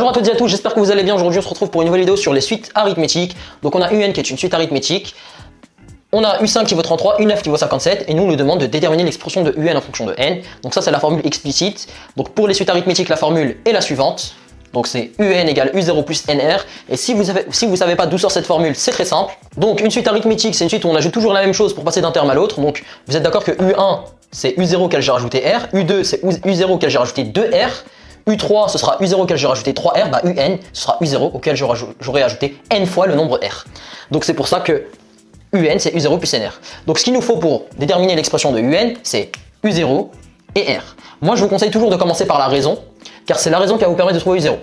Bonjour à toutes et à tous, j'espère que vous allez bien. Aujourd'hui on se retrouve pour une nouvelle vidéo sur les suites arithmétiques. Donc on a UN qui est une suite arithmétique, on a U5 qui vaut 33, U9 qui vaut 57 et nous on nous demande de déterminer l'expression de UN en fonction de n. Donc ça c'est la formule explicite. Donc pour les suites arithmétiques la formule est la suivante. Donc c'est UN égale U0 plus NR. Et si vous savez pas d'où sort cette formule, c'est très simple. Donc une suite arithmétique c'est une suite où on ajoute toujours la même chose pour passer d'un terme à l'autre. Donc vous êtes d'accord que U1 c'est U0 auquel j'ai rajouté R, U2 c'est U0 auquel j'ai rajouté 2R, U3 ce sera U0 auquel j'ai rajouté 3R, bah UN ce sera U0 auquel j'aurai ajouté n fois le nombre R. Donc c'est pour ça que UN c'est U0 plus NR. Donc ce qu'il nous faut pour déterminer l'expression de UN c'est U0 et R. Moi je vous conseille toujours de commencer par la raison, car c'est la raison qui va vous permettre de trouver U0.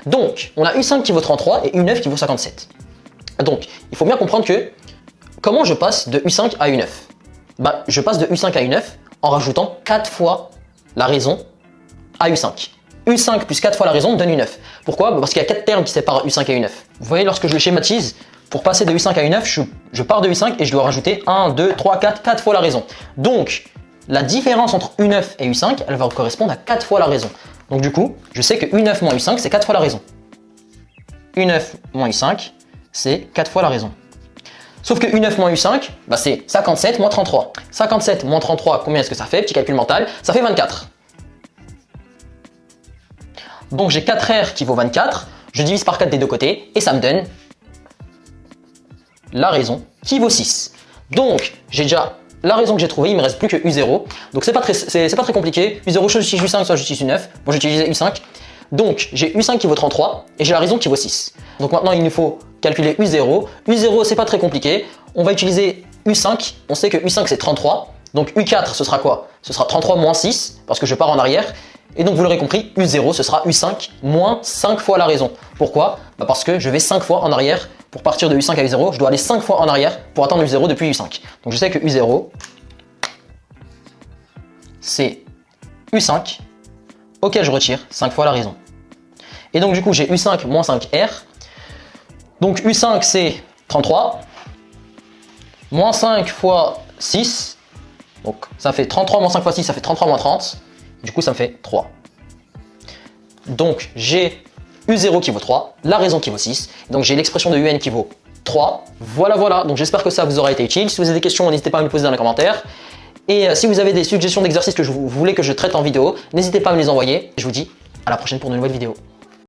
Donc on a U5 qui vaut 33 et U9 qui vaut 57. Donc il faut bien comprendre que comment je passe de U5 à U9. Bah je passe de U5 à U9 en rajoutant 4 fois la raison à U5. U5 plus 4 fois la raison donne U9. Pourquoi? Parce qu'il y a 4 termes qui séparent U5 et U9. Vous voyez, lorsque je le schématise, pour passer de U5 à U9, je pars de U5 et je dois rajouter 1, 2, 3, 4 fois la raison. Donc, la différence entre U9 et U5, elle va correspondre à 4 fois la raison. Donc du coup, je sais que U9 moins U5, c'est 4 fois la raison. U9 moins U5, c'est 4 fois la raison. Sauf que U9 moins U5, bah c'est 57 moins 33. 57 moins 33, combien est-ce que ça fait? Petit calcul mental, ça fait 24. Donc j'ai 4R qui vaut 24, je divise par 4 des deux côtés et ça me donne la raison qui vaut 6. Donc j'ai déjà la raison que j'ai trouvée, il me reste plus que U0. Donc c'est pas très compliqué. U0 soit j'utilise U5, soit j'utilise U9. Bon j'ai utilisé U5. Donc j'ai U5 qui vaut 33 et j'ai la raison qui vaut 6. Donc maintenant il nous faut calculer U0. U0 c'est pas très compliqué. On va utiliser U5. On sait que U5 c'est 33. Donc U4 ce sera quoi? Ce sera 33 moins 6 parce que je pars en arrière. Et donc vous l'aurez compris, U0 ce sera U5 moins 5 fois la raison. Pourquoi? Bah parce que je vais 5 fois en arrière. Pour partir de U5 à U0, je dois aller 5 fois en arrière pour atteindre U0 depuis U5. Donc je sais que U0 c'est U5 auquel je retire 5 fois la raison. Et donc du coup j'ai U5 moins 5R. Donc U5 c'est 33 moins 5 fois 6. Donc ça fait 33 moins 5 fois 6, ça fait 33 moins 30. Du coup ça me fait 3. Donc j'ai U0 qui vaut 3, la raison qui vaut 6. Donc j'ai l'expression de UN qui vaut 3. Voilà. Donc j'espère que ça vous aura été utile. Si vous avez des questions, n'hésitez pas à me les poser dans les commentaires. Et si vous avez des suggestions d'exercices que vous voulez que je traite en vidéo, n'hésitez pas à me les envoyer. Je vous dis à la prochaine pour de nouvelles vidéos.